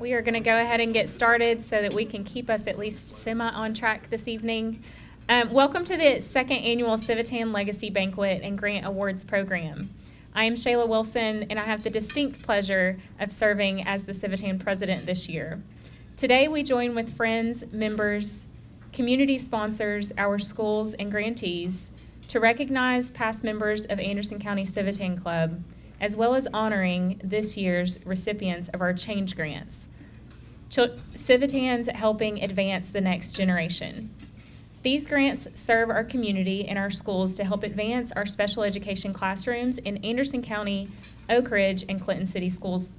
We are going to go ahead and get started so that we can keep us at least semi on track this evening. Welcome to the second annual Civitan Legacy Banquet and Grant Awards program. I am Shayla Wilson, and I have the distinct pleasure of serving as the Civitan president this year. Today, we join with friends, members, community sponsors, our schools, and grantees to recognize past members of Anderson County Civitan Club, as well as honoring this year's recipients of our Change Grants. Civitans helping advance the next generation. These grants serve our community and our schools to help advance our special education classrooms in Anderson County, Oak Ridge, and Clinton City schools.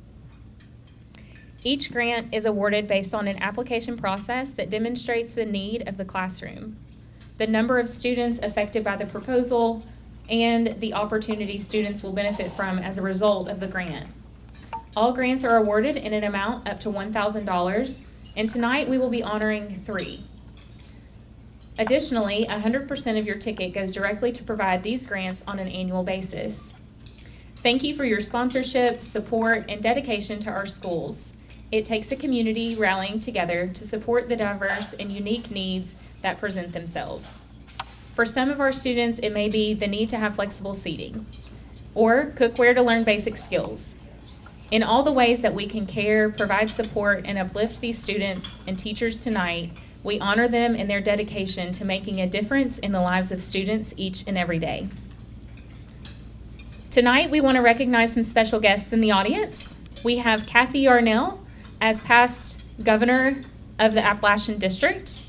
Each grant is awarded based on an application process that demonstrates the need of the classroom, the number of students affected by the proposal, and the opportunities students will benefit from as a result of the grant. All grants are awarded in an amount up to $1,000, and tonight we will be honoring 3. Additionally, 100% of your ticket goes directly to provide these grants on an annual basis. Thank you for your sponsorship, support, and dedication to our schools. It takes a community rallying together to support the diverse and unique needs that present themselves. For some of our students, it may be the need to have flexible seating or cookware to learn basic skills. In all the ways that we can care, provide support, and uplift these students and teachers tonight, we honor them in their dedication to making a difference in the lives of students each and every day. Tonight, we want to recognize some special guests in the audience. We have Kathy Yarnell as past governor of the Appalachian District,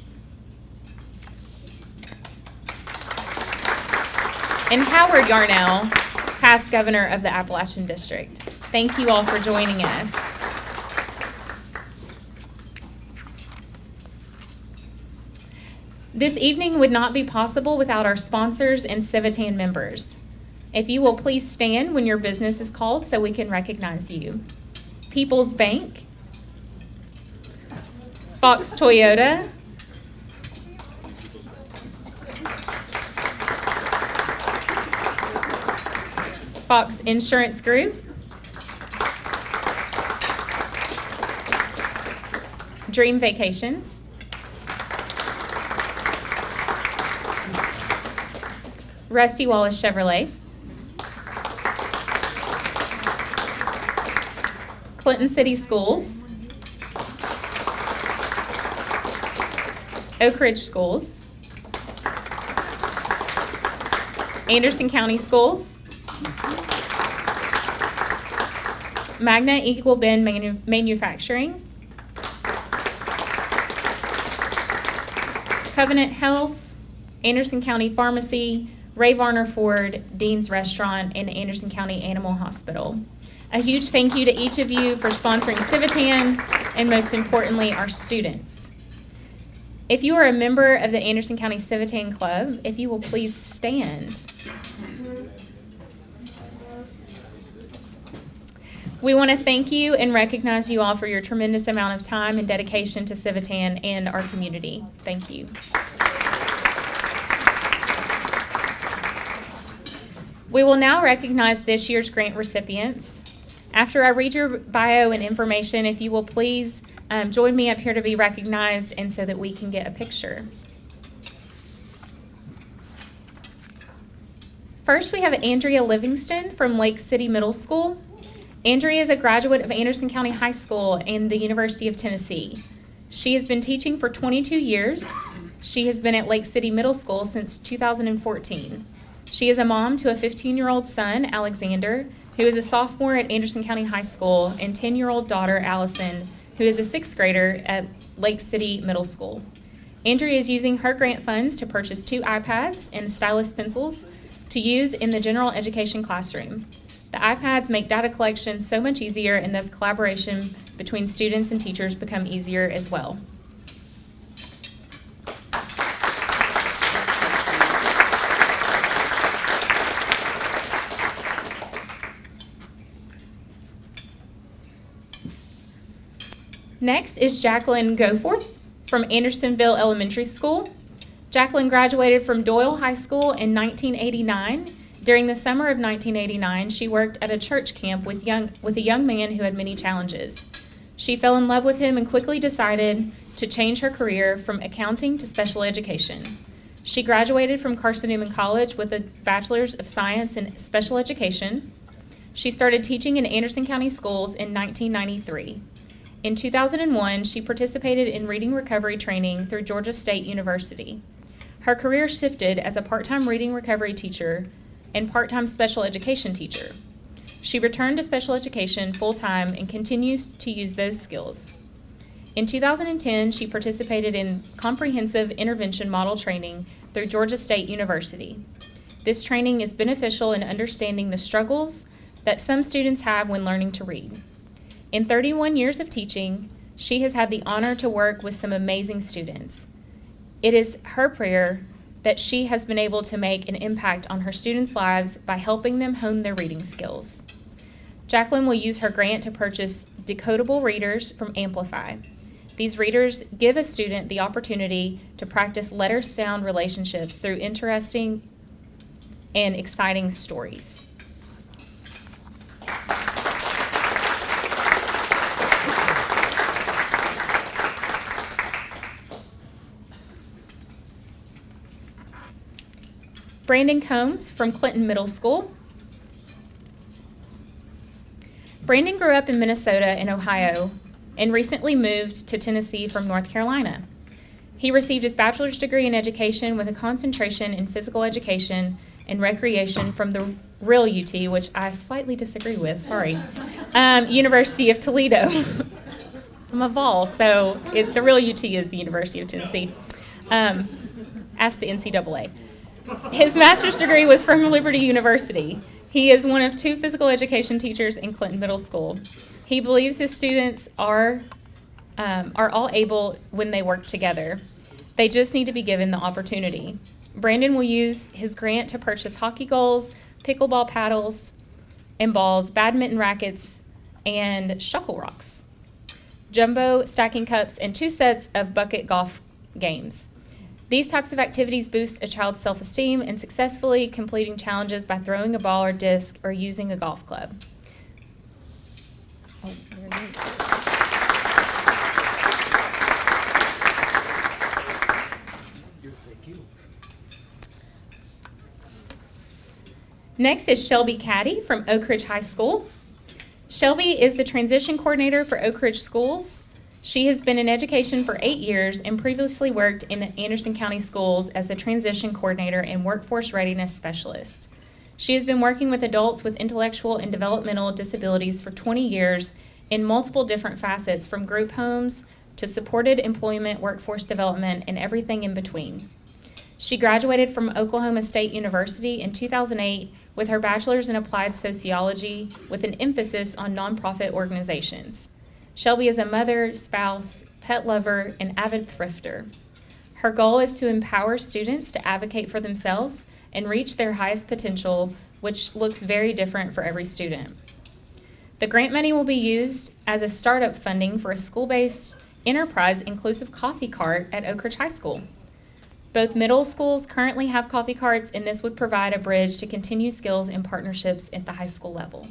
and Howard Yarnell, past governor of the Appalachian District. Thank you all for joining us. This evening would not be possible without our sponsors and Civitan members. If you will please stand when your business is called so we can recognize you. People's Bank, Fox Toyota, Fox Insurance Group, Dream Vacations, Rusty Wallace Chevrolet, Clinton City Schools, Oak Ridge Schools, Anderson County Schools, Magna Equal Bin Manufacturing, Covenant Health, Anderson County Pharmacy, Ray Varner Ford, Dean's Restaurant, and Anderson County Animal Hospital. A huge thank you to each of you for sponsoring Civitan, and most importantly, our students. If you are a member of the Anderson County Civitan Club, if you will please stand. We want to thank you and recognize you all for your tremendous amount of time and dedication to Civitan and our community. Thank you. We will now recognize this year's grant recipients. After I read your bio and information, if you will please join me up here to be recognized and so that we can get a picture. First, we have Andrea Livingston from Lake City Middle School. Andrea is a graduate of Anderson County High School and the University of Tennessee. She has been teaching for 22 years. She has been at Lake City Middle School since 2014. She is a mom to a 15-year-old son, Alexander, who is a sophomore at Anderson County High School, and 10-year-old daughter, Allison, who is a 6th grader at Lake City Middle School. Andrea is using her grant funds to purchase 2 iPads and stylus pencils to use in the general education classroom. The iPads make data collection so much easier, and thus collaboration between students and teachers become easier as well. Next is Jacqueline Goforth from Andersonville Elementary School. Jacqueline graduated from Doyle High School in 1989. During the summer of 1989, she worked at a church camp with a young man who had many challenges. She fell in love with him and quickly decided to change her career from accounting to special education. She graduated from Carson-Newman College with a Bachelor's of Science in Special Education. She started teaching in Anderson County schools in 1993. In 2001, she participated in reading recovery training through Georgia State University. Her career shifted as a part-time reading recovery teacher and part-time special education teacher. She returned to special education full-time and continues to use those skills. In 2010, she participated in comprehensive intervention model training through Georgia State University. This training is beneficial in understanding the struggles that some students have when learning to read. In 31 years of teaching, she has had the honor to work with some amazing students. It is her prayer that she has been able to make an impact on her students' lives by helping them hone their reading skills. Jacqueline will use her grant to purchase decodable readers from Amplify. These readers give a student the opportunity to practice letter-sound relationships through interesting and exciting stories. Brandon Combs from Clinton Middle School. Brandon grew up in Minnesota and Ohio and recently moved to Tennessee from North Carolina. He received his bachelor's degree in education with a concentration in physical education and recreation from the real UT, which I slightly disagree with, sorry, University of Toledo. I'm a Vol, so the real UT is the University of Tennessee. Ask the NCAA. His master's degree was from Liberty University. He is one of 2 physical education teachers in Clinton Middle School. He believes his students are all able when they work together. They just need to be given the opportunity. Brandon will use his grant to purchase hockey goals, pickleball paddles and balls, badminton rackets, and shuckle rocks, jumbo stacking cups, and 2 sets of bucket golf games. These types of activities boost a child's self-esteem and successfully completing challenges by throwing a ball or disc or using a golf club. Oh, there it is. Next is Shelby Caddy from Oak Ridge High School. Shelby is the transition coordinator for Oak Ridge Schools. She has been in education for 8 years and previously worked in Anderson County Schools as the transition coordinator and workforce readiness specialist. She has been working with adults with intellectual and developmental disabilities for 20 years in multiple different facets, from group homes to supported employment, workforce development, and everything in between. She graduated from Oklahoma State University in 2008 with her bachelor's in applied sociology with an emphasis on nonprofit organizations. Shelby is a mother, spouse, pet lover, and avid thrifter. Her goal is to empower students to advocate for themselves and reach their highest potential, which looks very different for every student. The grant money will be used as a startup funding for a school-based enterprise inclusive coffee cart at Oak Ridge High School. Both middle schools currently have coffee carts, and this would provide a bridge to continue skills and partnerships at the high school level.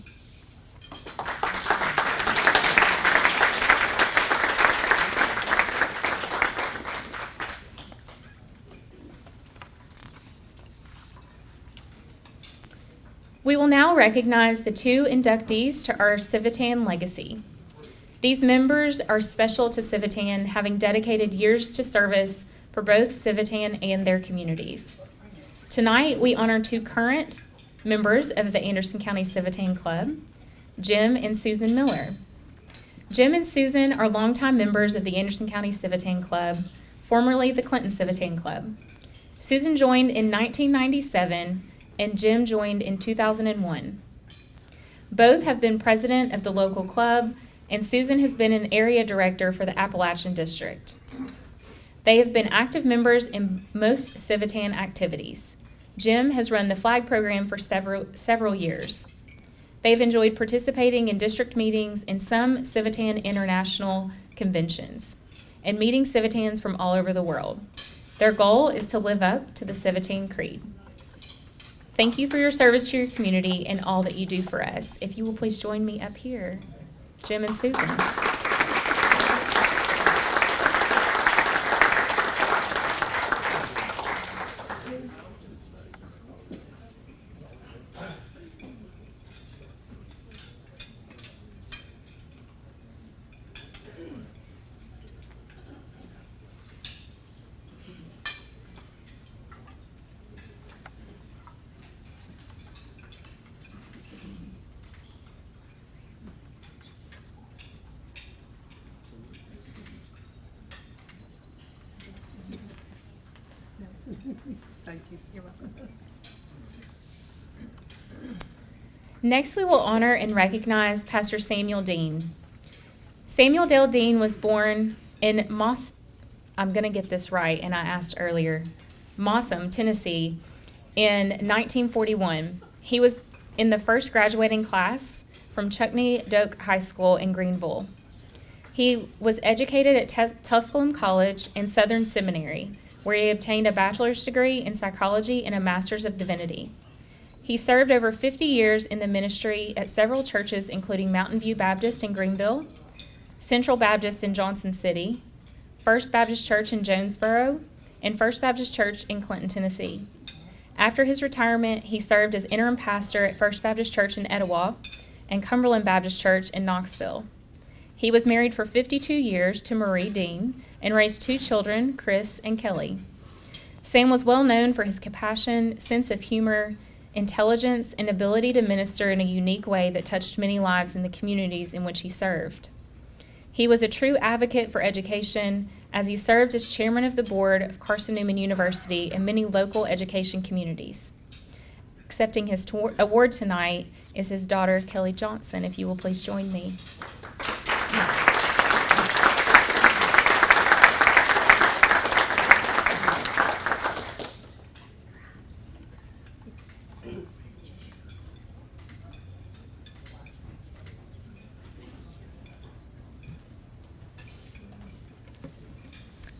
We will now recognize the 2 inductees to our Civitan legacy. These members are special to Civitan, having dedicated years to service for both Civitan and their communities. Tonight, we honor 2 current members of the Anderson County Civitan Club, Jim and Susan Miller. Jim and Susan are longtime members of the Anderson County Civitan Club, formerly the Clinton Civitan Club. Susan joined in 1997, and Jim joined in 2001. Both have been president of the local club, and Susan has been an area director for the Appalachian District. They have been active members in most Civitan activities. Jim has run the flag program for several years. They've enjoyed participating in district meetings and some Civitan international conventions and meeting Civitans from all over the world. Their goal is to live up to the Civitan Creed. Thank you for your service to your community and all that you do for us. If you will please join me up here, Jim and Susan. Thank you. You're welcome. Next, we will honor and recognize Pastor Samuel Dean. Samuel Dale Dean was born in I'm going to get this right, and I asked earlier, Mossam, Tennessee, in 1941. He was in the first graduating class from Chuckney Doak High School in Greenville. He was educated at Tusculum College and Southern Seminary, where he obtained a bachelor's degree in psychology and a master's of divinity. He served over 50 years in the ministry at several churches, including Mountain View Baptist in Greenville, Central Baptist in Johnson City, First Baptist Church in Jonesboro, and First Baptist Church in Clinton, Tennessee. After his retirement, he served as interim pastor at First Baptist Church in Etowah and Cumberland Baptist Church in Knoxville. He was married for 52 years to Marie Dean and raised 2 children, Chris and Kelly. Sam was well known for his compassion, sense of humor, intelligence, and ability to minister in a unique way that touched many lives in the communities in which he served. He was a true advocate for education as he served as chairman of the board of Carson Newman University and many local education communities. Accepting his award tonight is his daughter, Kelly Johnson. If you will please join me.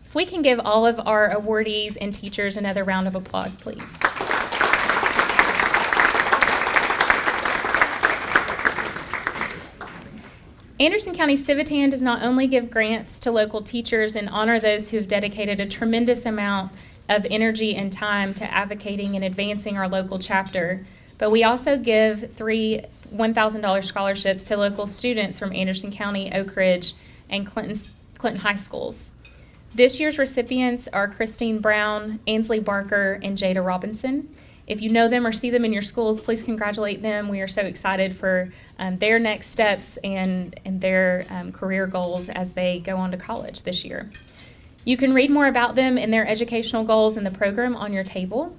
If we can give all of our awardees and teachers another round of applause, please. Anderson County Civitan does not only give grants to local teachers and honor those who have dedicated a tremendous amount of energy and time to advocating and advancing our local chapter, but we also give 3 $1,000 scholarships to local students from Anderson County, Oak Ridge, and Clinton High Schools. This year's recipients are Christine Brown, Ansley Barker, and Jada Robinson. If you know them or see them in your schools, please congratulate them. We are so excited for their next steps and their career goals as they go on to college this year. You can read more about them and their educational goals in the program on your table.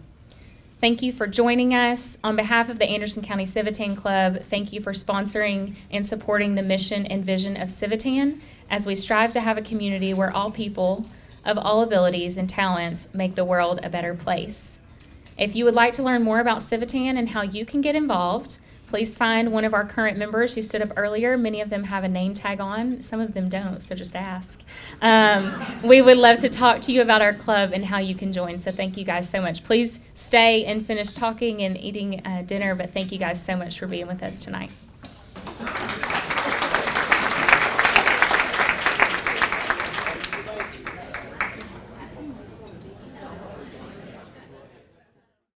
Thank you for joining us. On behalf of the Anderson County Civitan Club, thank you for sponsoring and supporting the mission and vision of Civitan as we strive to have a community where all people of all abilities and talents make the world a better place. If you would like to learn more about Civitan and how you can get involved, please find one of our current members who stood up earlier. Many of them have a name tag on. Some of them don't, so just ask. We would love to talk to you about our club and how you can join, so thank you guys so much. Please stay and finish talking and eating dinner, but thank you guys so much for being with us tonight.